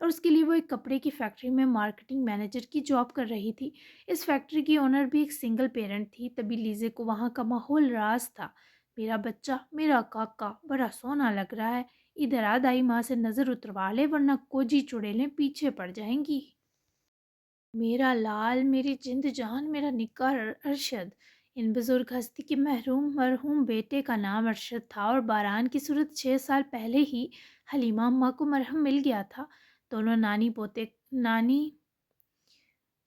اور اس کے لیے وہ ایک کپڑے کی فیکٹری میں مارکیٹنگ مینیجر کی جاب کر رہی تھی۔ اس فیکٹری کی اونر بھی ایک سنگل پیرنٹ تھی، تبھی لیزے کو وہاں کا ماحول راز تھا۔ میرا بچہ، میرا کاکا بڑا سونا لگ رہا ہے، ادھر آ دائی ماں سے نظر اتروا لے ورنہ کوجی چڑیلیں پیچھے پڑ جائیں گی۔ میرا لال، میری جند جان، میرا نکاح ارشد۔ ان بزرگ ہستی کے محروم مرحوم بیٹے کا نام ارشد تھا اور باران کی صورت 6 سال پہلے ہی حلیمہ اماں کو مرہم مل گیا تھا۔ دونوں نانی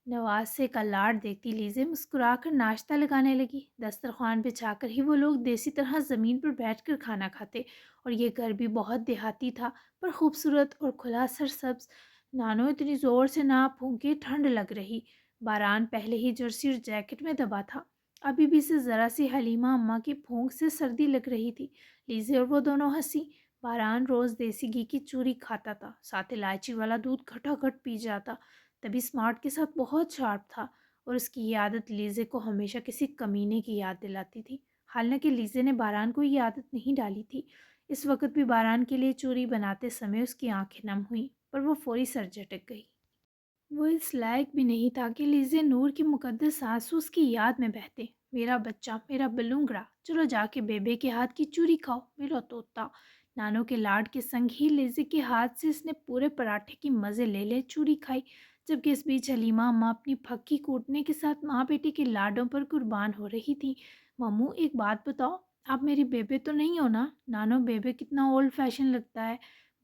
نواسے کا لاڈ دیکھتی لیزے مسکرا کر ناشتہ لگانے لگی۔ دسترخوان بچھا کر ہی وہ لوگ دیسی طرح زمین پر بیٹھ کر کھانا کھاتے، اور یہ گھر بھی بہت دیہاتی تھا پر خوبصورت اور کھلا سرسبز۔ نانو اتنی زور سے نہ پھونکے، ٹھنڈ لگ رہی۔ باران پہلے ہی جرسی اور جیکٹ میں دبا تھا، ابھی بھی سے ذرا سی حلیمہ اماں کی پھونک سے سردی لگ رہی تھی۔ لیزے اور وہ دونوں ہنسی۔ باران روز دیسی گھی کی چوری کھاتا تھا، ساتھ الائچی والا دودھ کھٹا کھٹ پی جاتا، تبھی اسمارٹ کے ساتھ بہت شارپ تھا، اور اس کی یہ عادت لیزے کو ہمیشہ کسی کمینے کی یاد دلاتی تھی۔ حالانکہ لیزے نے باران کو یہ عادت نہیں ڈالی تھی۔ اس وقت بھی باران کے لیے چوری بناتے سمے اس کی آنکھیں نم ہوئیں، پر وہ فوری سر جھٹک گئی۔ وہ اس لائق بھی نہیں تھا کہ لیزے نور کے مقدس آنسو اس کی یاد میں بہتے۔ میرا بچہ، میرا بلونگڑا، چلو جا کے بیبے کے ہاتھ کی چوری کھاؤ، میرا طوطا۔ نانو کے لاڈ کے سنگ ہی لیزے کے ہاتھ سے اس نے پورے پراٹھے کی مزے لے لے چوری کھائی، جبکہ اس بیچ حلیمہ اماں اپنی پھکی کوٹنے کے ساتھ ماں بیٹی کے لاڈوں پر قربان ہو رہی تھی۔ ماموں، ایک بات بتاؤ، آپ میری بیبے تو نہیں ہو نا؟ نانو، بیبے کتنا اولڈ فیشن لگتا ہے۔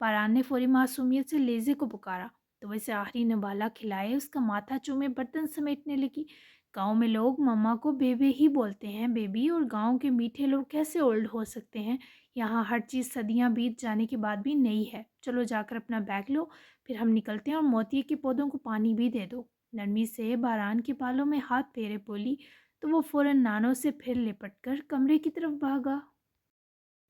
باران نے فوری معصومیت سے لیزے کو پکارا تو ویسے آخری نوالا کھلائے اس کا ماتھا چومے برتن سمیٹنے لگی۔ گاؤں میں لوگ مما کو بیبے ہی بولتے ہیں بیبی، اور گاؤں کے میٹھے لوگ کیسے اولڈ ہو سکتے ہیں؟ یہاں ہر چیز صدیاں بیت جانے کے بعد بھی نئی ہے۔ چلو جا کر اپنا بیگ لو، پھر ہم نکلتے ہیں، اور موتیے کے پودوں کو پانی بھی دے دو۔ نرمی سے باران کے بالوں میں ہاتھ پھیرے بولی تو وہ فوراً نانوں سے پھر لپٹ کر کمرے کی طرف بھاگا۔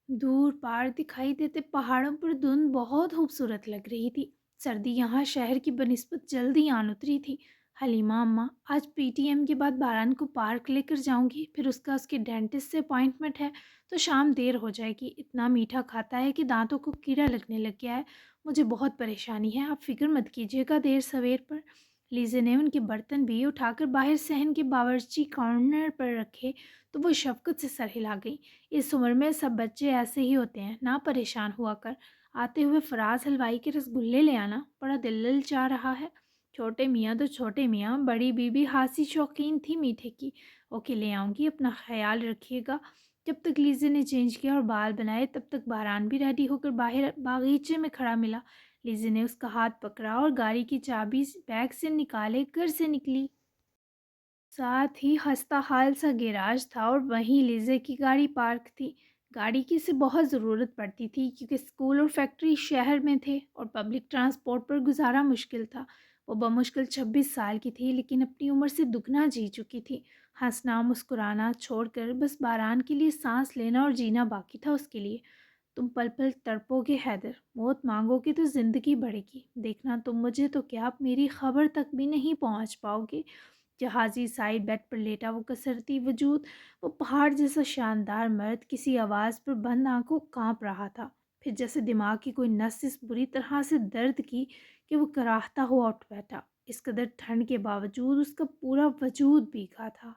دور پار دکھائی دیتے پہاڑوں پر دھند بہت خوبصورت لگ رہی تھی۔ سردی یہاں شہر کی بنسبت جلدی آن اتری تھی۔ حلیمہ اماں، آج پی ٹی ایم کے بعد باران کو پارک لے کر جاؤں گی، پھر اس کے ڈینٹسٹ سے اپائنٹمنٹ ہے تو شام دیر ہو جائے گی۔ اتنا میٹھا کھاتا ہے کہ دانتوں کو کیڑا لگنے لگ گیا ہے، مجھے بہت پریشانی ہے، آپ فکر مت کیجیے گا دیر سویر پر۔ لیزے نے ان کے برتن بھی اٹھا کر باہر صحن کے باورچی کارنر پر رکھے تو وہ شفقت سے سر ہلا گئی۔ اس عمر میں سب بچے ایسے ہی ہوتے ہیں، نہ پریشان ہوا کر۔ آتے ہوئے فراز حلوائی کے رس گلے لے آنا، بڑا دل للچا رہا ہے۔ چھوٹے میاں تو چھوٹے میاں، بڑی بی بی خاصی شوقین تھی میٹھے کی۔ اوکے، لے آؤں گی، اپنا خیال رکھیے گا۔ جب تک لیزے نے چینج کیا اور بال بنائے تب تک باران بھی ریڈی ہو کر باہر باغیچے میں کھڑا ملا۔ لیزے نے اس کا ہاتھ پکڑا اور گاڑی کی چابی بیگ سے نکالے گھر سے نکلی۔ ساتھ ہی خستہ حال سا گیراج تھا اور وہیں لیزے کی گاڑی پارک تھی۔ گاڑی کی اسے بہت ضرورت پڑتی تھی کیونکہ اسکول اور فیکٹری شہر میں تھے اور پبلک ٹرانسپورٹ پر گزارا مشکل تھا۔ وہ بمشکل 26 سال کی تھی لیکن اپنی عمر سے دگنا جی چکی تھی۔ ہنسنا مسکرانا چھوڑ کر بس باران کے لیے سانس لینا اور جینا باقی تھا اس کے لیے۔ تم پل پل تڑپو گے حیدر، موت مانگو گے تو زندگی بڑھے گی، دیکھنا تم مجھے تو کیا آپ میری خبر تک بھی نہیں پہنچ پاؤ گے۔ جہازی سائڈ بیڈ پر لیٹا وہ کسرتی وجود، وہ پہاڑ جیسا شاندار مرد کسی آواز پر بند آنکھوں کانپ رہا تھا، پھر جیسے دماغ کی کوئی نس اس بری طرح سے درد کی کہ وہ کراہتا ہوا اٹھ بیٹھا۔ اس قدر ٹھنڈ کے باوجود اس کا پورا وجود بھیگا تھا۔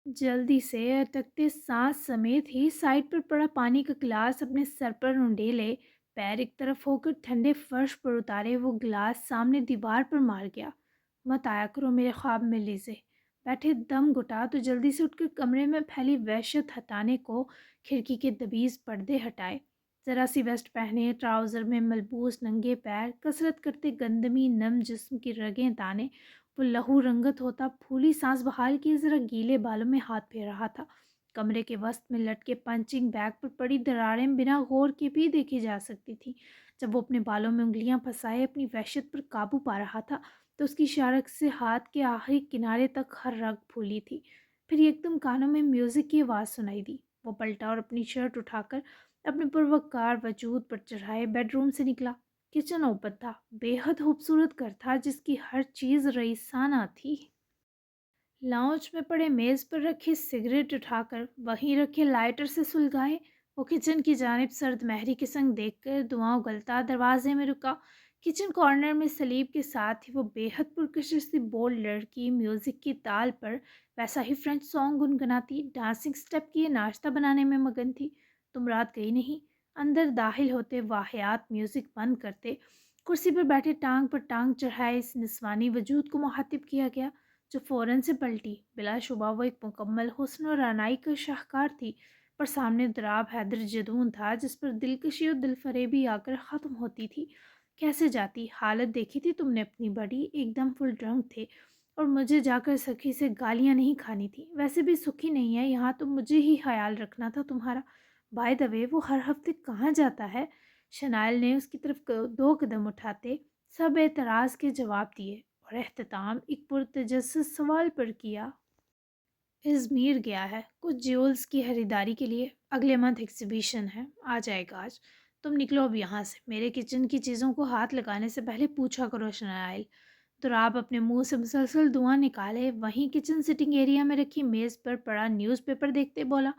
جلدی سے اٹکتے سانس سمیت ہی سائڈ پر پڑا پانی کا گلاس اپنے سر پر انڈیلے، پیر ایک طرف ہو کر ٹھنڈے فرش پر اتارے وہ گلاس سامنے دیوار پر مار گیا۔ مت آیا کرو میرے خواب میں لیزے۔ بیٹھے دم گھٹا تو جلدی سے اٹھ کر کمرے میں پھیلی وحشت ہٹانے کو کھڑکی کے دبیز پردے ہٹائے۔ ذرا سی ویسٹ پہنے، ٹراؤزر میں ملبوس ننگے پیر، کسرت کرتے گندمی نم جسم کی رگیں تانے، وہ لہو رنگت ہوتا پھولی سانس بحال کیے ذرا گیلے بالوں میں ہاتھ پھیر رہا تھا۔ کمرے کے وسط میں لٹکے پنچنگ بیگ پر پڑی دراریں بنا غور کے بھی دیکھی جا سکتی تھی۔ جب وہ اپنے بالوں میں انگلیاں پھنسائے اپنی وحشت پر قابو پا رہا تھا تو اس کی اشارت سے ہاتھ کے آخری کنارے تک ہر رگ پھولی تھی۔ پھر ایک دم کانوں میں میوزک کی آواز سنائی دی۔ وہ پلٹا اور اپنی شرٹ اٹھا کر اپنے پروکار وجود پر چڑھائے بیڈ روم سے نکلا۔ کچن اوپن تھا، بے حد خوبصورت گھر تھا جس کی ہر چیز رئیسانہ تھی۔ لاؤنج میں پڑے میز پر رکھے سگریٹ اٹھا کر وہیں رکھے لائٹر سے سلگائے، وہ کچن کی جانب سرد مہری کے سنگ دیکھ کر دعاؤں گلتا دروازے میں رکا۔ کچن کارنر میں سلیب کے ساتھ ہی وہ بیحد پرکشش سی بولڈ لڑکی میوزک کی تال پر ویسا ہی فرینچ سانگ گنگناتی ڈانسنگ سٹیپ کیے ناشتہ بنانے میں مگن تھی۔ تم رات گئی نہیں؟ اندر داخل ہوتے واحیات میوزک بند کرتے کرسی پر بیٹھے ٹانگ پر ٹانگ چڑھائے اس نسوانی وجود کو مخاطب کیا گیا، جو فوراً سے پلٹی۔ بلا شبہ وہ ایک مکمل حسن اور رعنائی کا شاہکار تھی، پر سامنے دراب حیدر جدون تھا جس پر دلکشی اور دل فریبی آ کر ختم ہوتی تھی۔ کیسے جاتی؟ حالت دیکھی تھی تم نے اپنی؟ بڑی ایک دم فل ڈرنک تھے، اور مجھے جا کر سخی سے گالیاں نہیں کھانی تھی۔ ویسے بھی سکھی نہیں ہے یہاں، تو مجھے ہی خیال رکھنا تھا تمہارا۔ بائی دا وے، وہ ہر ہفتے کہاں جاتا ہے؟ شنائل نے اس کی طرف 2 قدم اٹھاتے سب اعتراض کے جواب دیے، اور اختتام ایک پرتجسس سوال پر کیا۔ ازمیر گیا ہے کچھ جیولز کی خریداری کے لیے، اگلے منتھ ایگزیبیشن ہے، آ جائے گا آج۔ تم نکلو اب یہاں سے، میرے کچن کی چیزوں کو ہاتھ لگانے سے پہلے پوچھا کرو شنائل۔ تو آپ اپنے منہ سے مسلسل دعا نکالے وہیں کچن سٹنگ ایریا میں رکھی میز پر پڑا نیوز پیپر دیکھتے بولا،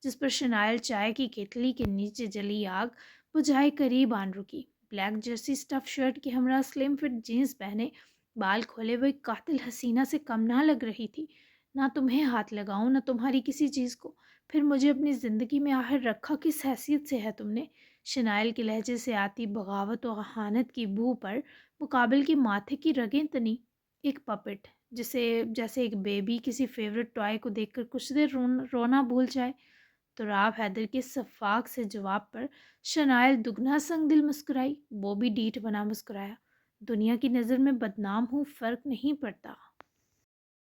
جس پر شنائل چائے کی کیتلی کے نیچے جلی آگ بجھائے قریب آن رکی۔ بلیک جرسی سٹف شرٹ کی ہمراہ سلم فٹ جینس پہنے، بال کھولے وہ ایک قاتل حسینہ سے کم نہ لگ رہی تھی۔ نہ تمہیں ہاتھ لگاؤں نہ تمہاری کسی چیز کو، پھر مجھے اپنی زندگی میں آخر رکھا کس حیثیت سے ہے تم نے؟ شنائل کے لہجے سے آتی بغاوت و اہانت کی بو پر مقابل کے ماتھے کی رگیں تنی۔ ایک پپٹ جیسے ایک بیبی کسی فیورٹ ٹوائے کو دیکھ کر کچھ دیر رونا بھول جائے۔ تو راب حیدر کے شفاق سے جواب پر شنائل دگنا سنگ دل مسکرائی، وہ بھی ڈیٹ بنا مسکرایا۔ دنیا کی نظر میں بدنام ہوں، فرق نہیں پڑتا،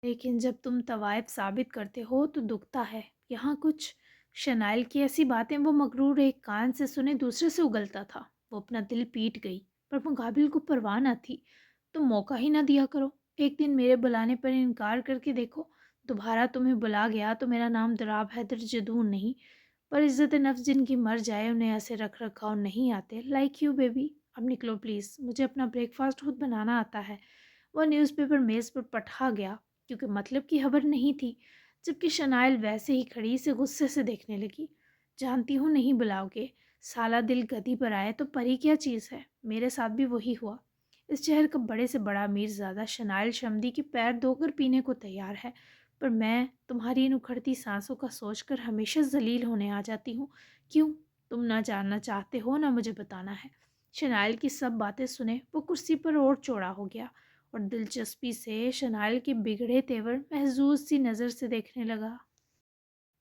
لیکن جب تم طوائف ثابت کرتے ہو تو دکھتا ہے۔ یہاں کچھ شنائل کی ایسی باتیں وہ مغرور ایک کان سے سنے دوسرے سے اگلتا تھا۔ وہ اپنا دل پیٹ گئی، پر مقابل کو پرواہ نہ تھی۔ تم موقع ہی نہ دیا کرو، ایک دن میرے بلانے پر انکار کر کے دیکھو۔ دوبارہ تمہیں بلا گیا تو میرا نام دراب حیدر جدون نہیں، پر عزت نفس جن کی مر جائے انہیں ایسے رکھ رکھاؤ نہیں آتے، لائک یو بیبی۔ اب نکلو پلیز، مجھے اپنا بریک فاسٹ خود بنانا آتا ہے۔ وہ نیوز پیپر میز پر پٹھا گیا، کیونکہ مطلب کی خبر نہیں تھی، جبکہ شنائل ویسے ہی کھڑی سے غصے سے دیکھنے لگی۔ جانتی ہوں نہیں بلاؤ گے، سالہ دل گدی پر آئے تو پری کیا چیز ہے، میرے ساتھ بھی وہی ہوا۔ اس شہر کا بڑے سے بڑا میرزادہ شنائل شمدی کے پیر دھو کر پینے کو تیار ہے، پر میں تمہاری ان اکھڑتی سانسوں کا سوچ کر ہمیشہ ذلیل ہونے آ جاتی ہوں۔ کیوں؟ تم نہ جاننا چاہتے ہو نہ مجھے بتانا ہے۔ شنائل کی سب باتیں سنے وہ کرسی پر اور چوڑا ہو گیا، اور دلچسپی سے شنائل کے بگڑے تیور محظوظ سی نظر سے دیکھنے لگا۔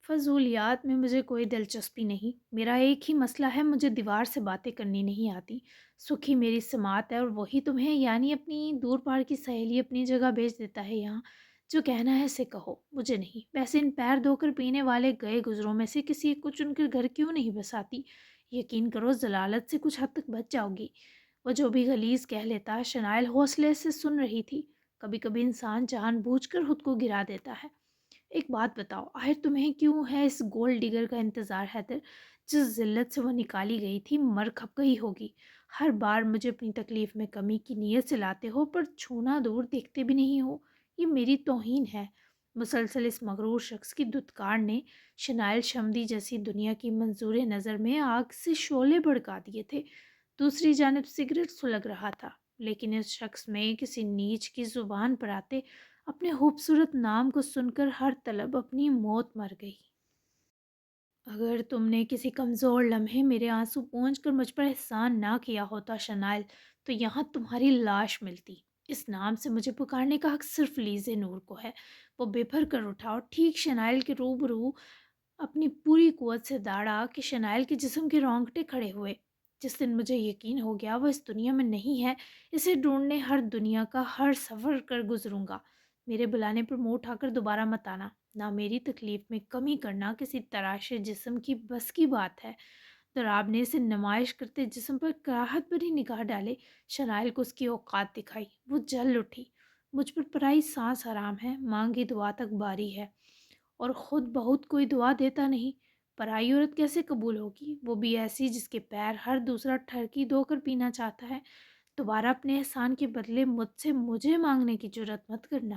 فضولیات میں مجھے کوئی دلچسپی نہیں، میرا ایک ہی مسئلہ ہے، مجھے دیوار سے باتیں کرنی نہیں آتی۔ سکھی میری سماعت ہے، اور وہی تمہیں یعنی اپنی دور پار کی سہیلی اپنی جگہ بھیج دیتا ہے یہاں۔ جو کہنا ہے سے کہو، مجھے نہیں۔ ویسے ان پیر دھو کر پینے والے گئے گزروں میں سے کسی ایک کو چن کر گھر کیوں نہیں بساتی؟ یقین کرو ضلالت سے کچھ حد تک بچ جاؤ گی۔ وہ جو بھی غلیظ کہہ لیتا، شنائل حوصلے سے سن رہی تھی۔ کبھی کبھی انسان جان بوجھ کر خود کو گرا دیتا ہے۔ ایک بات بتاؤ، آخر تمہیں کیوں ہے اس گولڈ ڈگر کا انتظار حیدر؟ جس ذلت سے وہ نکالی گئی تھی مر کھپ گئی ہوگی۔ ہر بار مجھے اپنی تکلیف میں کمی کی نیت سے لاتے ہو، پر چھونا دور دیکھتے بھی نہیں ہو۔ یہ میری توہین ہے۔ مسلسل اس مغرور شخص کی دھتکار نے شنائل شمدی جیسی دنیا کی منظور نظر میں آگ سے شعلے بھڑکا دیے تھے۔ دوسری جانب سگریٹ سلگ رہا تھا، لیکن اس شخص میں کسی نیچ کی زبان پر آتے اپنے خوبصورت نام کو سن کر ہر طلب اپنی موت مر گئی۔ اگر تم نے کسی کمزور لمحے میرے آنسو پونچھ کر مجھ پر احسان نہ کیا ہوتا شنائل، تو یہاں تمہاری لاش ملتی۔ اس نام سے مجھے پکارنے کا حق صرف لیزے نور کو ہے۔ وہ بے بھر کر اٹھا اور ٹھیک شنائل کے روبرو اپنی پوری قوت سے داڑا کہ شنائل کے جسم کے رونگٹے کھڑے ہوئے۔ جس دن مجھے یقین ہو گیا وہ اس دنیا میں نہیں ہے، اسے ڈھونڈنے ہر دنیا کا ہر سفر کر گزروں گا۔ میرے بلانے پر منہ اٹھا کر دوبارہ مت آنا، نہ میری تکلیف میں کمی کرنا کسی تراشے جسم کی بس کی بات ہے۔ دراب نے اسے نمائش کرتے جسم پر کراہت بھری نگاہ ڈالے۔ شنائل کو اس کی اوقات دکھائی، وہ جل اٹھی۔ مجھ پر پرائی سانس حرام ہے، مانگی دعا تک باری ہے، اور خود بہت کوئی دعا دیتا نہیں۔ پرائی عورت کیسے قبول ہوگی، وہ بھی ایسی جس کے پیر ہر دوسرا ٹھرکی دھو کر پینا چاہتا ہے۔ دوبارہ اپنے احسان کے بدلے مجھ سے مجھے مانگنے کی جرات مت کرنا۔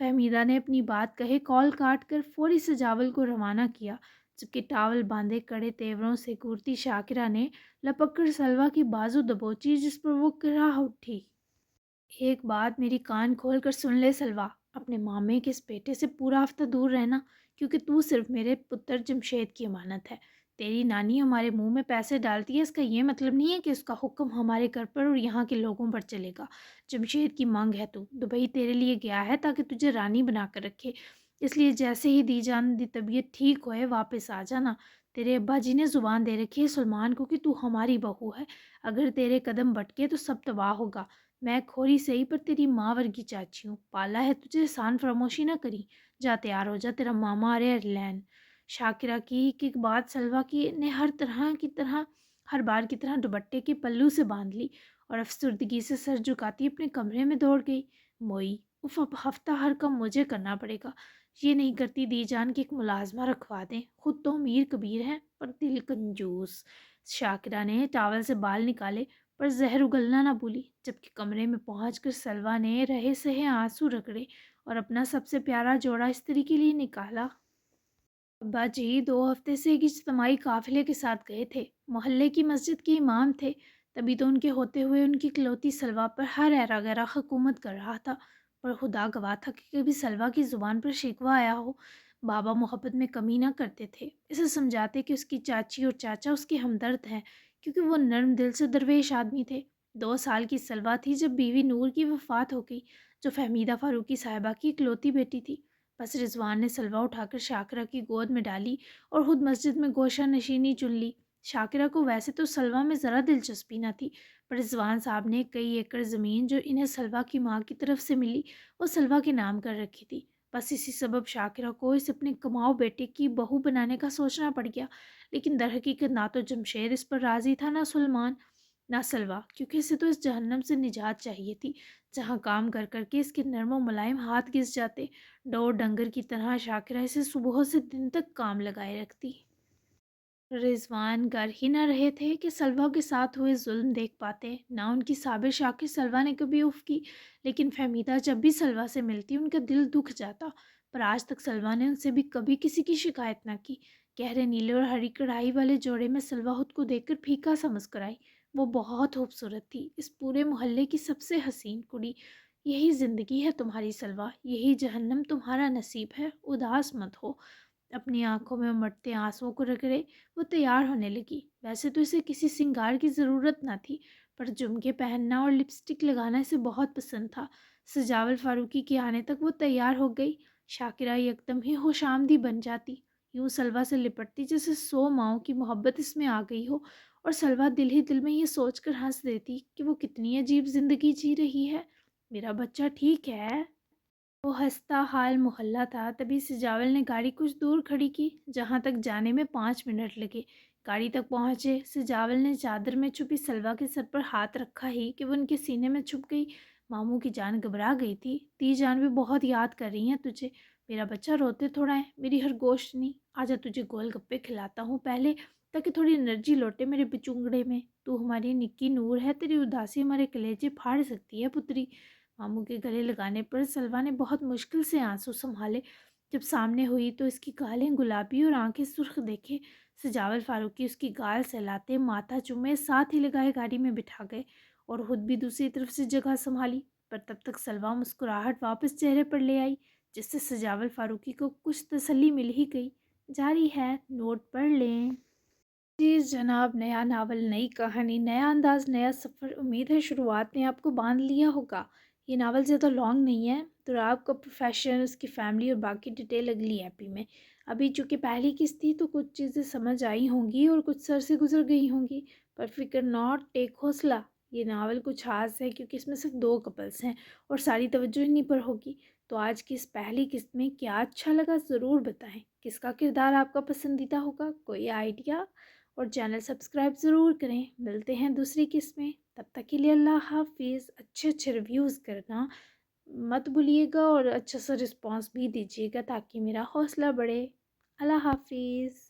فہمیدہ نے اپنی بات کہے کال کاٹ کر فوری سجاول کو روانہ کیا، جبکہ ٹاول باندھے کڑے تیوروں سے گورتی شاکرہ نے لپک کر سلوا کی بازو دبوچی، جس پر وہ کراہ اٹھی۔ ایک بات میری کان کھول کر سن لے سلوا، اپنے مامے کے اس بیٹے سے پورا ہفتہ دور رہنا، کیونکہ تو صرف میرے پتر جمشید کی امانت ہے۔ تیری نانی ہمارے منہ میں پیسے ڈالتی ہے، اس کا یہ مطلب نہیں ہے کہ اس کا حکم ہمارے گھر پر اور یہاں کے لوگوں پر چلے گا۔ جمشید کی مانگ ہے، تو دبئی تیرے لیے گیا ہے تاکہ تجھے رانی بنا کر رکھے، اس لیے جیسے ہی دی جان دی طبیعت ٹھیک ہوئے واپس آ جانا۔ تیرے ابا جی نے زبان دے رکھی ہے سلمان کو کہ تو ہماری بہو ہے، اگر تیرے قدم بٹکے تو سب تباہ ہوگا۔ میں کھوری سہی پر تیری ماں ورگی چاچی ہوں، پالا ہے تجھے، احسان فراموشی نہ کری۔ جا تیار ہو جا، تیرا ماما آ رہا ہے لین۔ شاکرہ کی ایک بات سلوا کی نے ہر بار کی طرح دوپٹے کے پلو سے باندھ لی اور افسردگی سے سر جھکاتی اپنے کمرے میں دوڑ گئی۔ موئی، اب ہفتہ ہر کم مجھے کرنا پڑے گا، یہ نہیں کرتی دی جان کی ایک ملازمہ رکھوا دیں، خود تو امیر کبیر ہیں پر دل کنجوس۔ شاکرہ نے ٹاول سے بال نکالے پر زہر اگلنا نہ بھولی، جبکہ کمرے میں پہنچ کر سلوا نے رہے سہے آنسو رگڑے اور اپنا سب سے پیارا جوڑا استری کے لیے نکالا۔ ابا جی 2 ہفتے سے ایک اجتماعی قافلے کے ساتھ گئے تھے، محلے کی مسجد کے امام تھے، تبھی تو ان کے ہوتے ہوئے ان کی اکلوتی سلوا پر ہر ایرا گیرا حکومت کر رہا تھا، پر خدا گواہ تھا کہ کبھی سلوا کی زبان پر شکوہ آیا ہو۔ بابا محبت میں کمی نہ کرتے تھے، اسے سمجھاتے کہ اس کی چاچی اور چاچا اس کے ہمدرد ہیں، کیونکہ وہ نرم دل سے درویش آدمی تھے۔ 2 سال کی سلوا تھی جب بیوی نور کی وفات ہو گئی، جو فہمیدہ فاروقی صاحبہ کی اکلوتی بیٹی تھی۔ بس رضوان نے سلوا اٹھا کر شاکرہ کی گود میں ڈالی اور خود مسجد میں گوشہ نشینی چن لی۔ شاکرہ کو ویسے تو سلوا میں ذرا دلچسپی نہ تھی، پر رضوان صاحب نے کئی ایکڑ زمین جو انہیں سلوا کی ماں کی طرف سے ملی وہ سلوا کے نام کر رکھی تھی۔ بس اسی سبب شاکرہ کو اس اپنے کماؤ بیٹے کی بہو بنانے کا سوچنا پڑ گیا، لیکن در حقیقت نہ تو جمشید اس پر راضی تھا، نہ سلمان، نہ سلوا، کیونکہ اسے تو اس جہنم سے نجات چاہیے تھی جہاں کام کر کر کے اس کے نرم و ملائم ہاتھ گھس جاتے۔ ڈور ڈنگر کی طرح شاکرہ اسے صبح سے دن تک کام لگائے رکھتی۔ رضوان گھر ہی نہ رہے تھے کہ سلوا کے ساتھ ہوئے ظلم دیکھ پاتے، نہ ان کی صابر شاکر سلوا نے کبھی اف کی، لیکن فہمیدہ جب بھی سلوا سے ملتی ان کا دل دکھ جاتا، پر آج تک سلوا نے ان سے بھی کبھی کسی کی شکایت نہ کی۔ گہرے نیلے اور ہری کڑھائی والے جوڑے میں سلوا خود کو دیکھ کر پھیکا سا مسکرائی۔ وہ بہت خوبصورت تھی، اس پورے محلے کی سب سے حسین کڑی۔ یہی زندگی ہے تمہاری سلوا، یہی جہنم تمہارا نصیب ہے، اداس مت ہو۔ اپنی آنکھوں میں امٹتے آنسوؤں کو رگڑے وہ تیار ہونے لگی۔ ویسے تو اسے کسی سنگار کی ضرورت نہ تھی، پر جھمکے پہننا اور لپسٹک لگانا اسے بہت پسند تھا۔ سجاول فاروقی کے آنے تک وہ تیار ہو گئی۔ شاکرہ یکدم ہی خوش آمدی بن جاتی، یوں سلوا سے لپٹتی جیسے 100 ماؤں کی محبت اس میں آ گئی ہو، اور سلوا دل ہی دل میں یہ سوچ کر ہنس دیتی کہ وہ کتنی عجیب زندگی جی رہی ہے، میرا بچہ ٹھیک ہے۔ وہ ہنستا حال محلہ تھا، تبھی سجاول نے گاڑی کچھ دور کھڑی کی، جہاں تک جانے میں 5 منٹ لگے۔ گاڑی تک پہنچے، سجاول نے چادر میں چھپی سلوا کے سر پر ہاتھ رکھا ہی کہ وہ ان کے سینے میں چھپ گئی۔ ماموں کی جان گھبرا گئی تھی، دی جان بھی بہت یاد کر رہی ہیں تجھے، میرا بچہ روتے تھوڑا ہے، میری ہر گوشت نہیں، آجا تجھے گول گپے کھلاتا ہوں پہلے، تاکہ تھوڑی انرجی لوٹے میرے بچونگڑے میں، تو ہماری نکی نور ہے، تیری اداسی ہمارے کلیجے پھاڑ سکتی ہے پتری۔ ماموں کے گلے لگانے پر سلوا نے بہت مشکل سے آنسو سنبھالے۔ جب سامنے ہوئی تو اس کی گالیں گلابی اور آنکھیں سرخ دیکھے۔ سجاول فاروقی اس کی گال سہلاتے ماتھا چومے ساتھ ہی لگائے گاڑی میں بٹھا گئے اور خود بھی دوسری طرف سے جگہ سنبھالی، پر تب تک سلوا مسکراہٹ واپس چہرے پر لے آئی، جس سے سجاول فاروقی کو کچھ تسلی مل ہی گئی۔ جاری ہے، نوٹ پڑھ لیں۔ جی جناب، نیا ناول، نئی کہانی، نیا انداز، نیا سفر، امید ہے شروعات نے آپ کو باندھ لیا ہوگا۔ یہ ناول زیادہ لانگ نہیں ہے، تو آپ کا پروفیشن، اس کی فیملی اور باقی ڈیٹیل اگلی ایپی میں۔ ابھی چونکہ پہلی قسط تھی تو کچھ چیزیں سمجھ آئی ہوں گی اور کچھ سر سے گزر گئی ہوں گی، پر فکر ناٹ، ٹیک حوصلہ، یہ ناول کچھ خاص ہے کیونکہ اس میں صرف 2 کپلس ہیں اور ساری توجہ انہیں پر ہوگی۔ تو آج کی اس پہلی قسط میں کیا اچھا لگا ضرور بتائیں، کس کا کردار آپ کا پسندیدہ ہوگا، کوئی آئیڈیا؟ اور چینل سبسکرائب ضرور کریں۔ ملتے ہیں دوسری قسط میں، تب تک کے لیے اللہ حافظ۔ اچھے اچھے ریویوز کرنا مت بھولیے گا اور اچھا سا رسپانس بھی دیجیے گا تاکہ میرا حوصلہ بڑھے۔ اللہ حافظ۔